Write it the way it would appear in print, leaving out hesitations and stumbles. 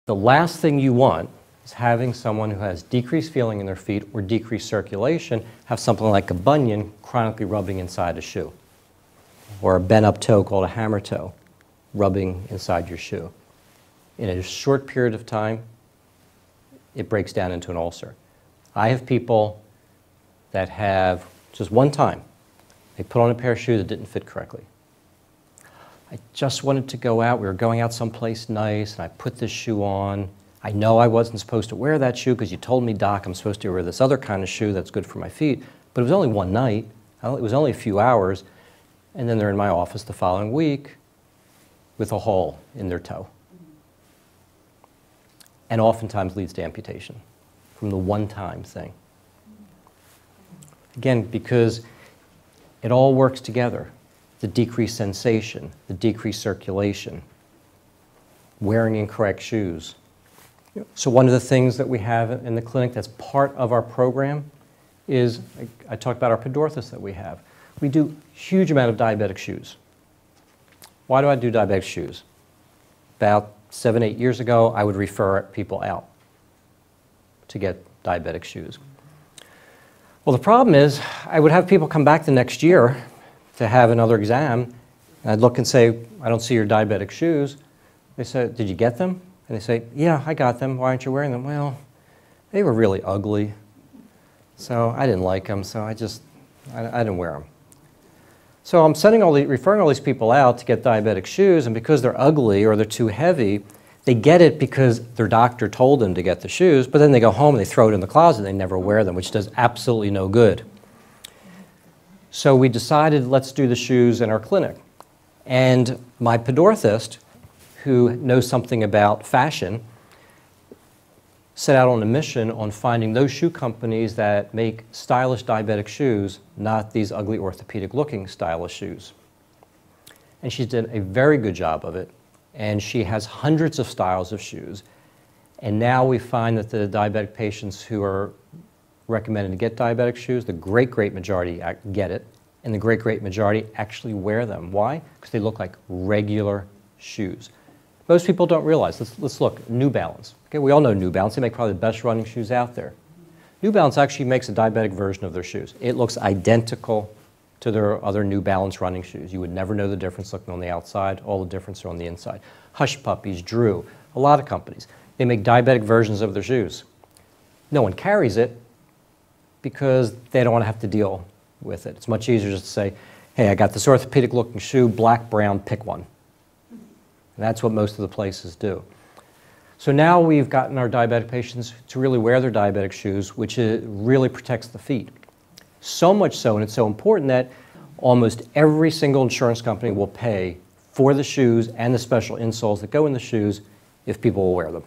The last thing you want is having someone who has decreased feeling in their feet or decreased circulation have something like a bunion chronically rubbing inside a shoe, or a bent-up toe called a hammer toe rubbing inside your shoe. In a short period of time, it breaks down into an ulcer. I have people that have, just one time, they put on a pair of shoes that didn't fit correctly. I just wanted to go out. We were going out someplace nice, and I put this shoe on. I know I wasn't supposed to wear that shoe because you told me, Doc, I'm supposed to wear this other kind of shoe that's good for my feet. But it was only one night. It was only a few hours. And then they're in my office the following week with a hole in their toe. And oftentimes leads to amputation from the one-time thing. Again, because it all works together. The decreased sensation, the decreased circulation, wearing incorrect shoes. So one of the things that we have in the clinic that's part of our program is, I talked about our podorthus that we have. We do a huge amount of diabetic shoes. Why do I do diabetic shoes? About 7, 8 years ago, I would refer people out to get diabetic shoes. Well, the problem is, I would have people come back the next year to have another exam, and I'd look and say, I don't see your diabetic shoes. They said, did you get them? And they say, yeah, I got them. Why aren't you wearing them? Well, they were really ugly, so I didn't like them, so I didn't wear them. So I'm referring all these people out to get diabetic shoes, and because they're ugly or they're too heavy, they get it because their doctor told them to get the shoes, but then they go home and they throw it in the closet and they never wear them, which does absolutely no good. So we decided, let's do the shoes in our clinic. And my podorthist, who knows something about fashion, set out on a mission on finding those shoe companies that make stylish diabetic shoes, not these ugly orthopedic-looking stylish shoes. And she's done a very good job of it. And she has hundreds of styles of shoes. And now we find that the diabetic patients who are recommended to get diabetic shoes, the great majority get it, and the great majority actually wear them. Why? Because they look like regular shoes. Most people don't realize. Let's look. New Balance. Okay, we all know New Balance. They make probably the best running shoes out there. New Balance actually makes a diabetic version of their shoes. It looks identical to their other New Balance running shoes. You would never know the difference looking on the outside. All the difference are on the inside. Hush Puppies, Drew, a lot of companies. They make diabetic versions of their shoes. No one carries it because they don't want to have to deal with it. It's much easier just to say, hey, I got this orthopedic looking shoe, black, brown, pick one. And that's what most of the places do. So now we've gotten our diabetic patients to really wear their diabetic shoes, which really protects the feet. So much so, and it's so important that almost every single insurance company will pay for the shoes and the special insoles that go in the shoes if people will wear them.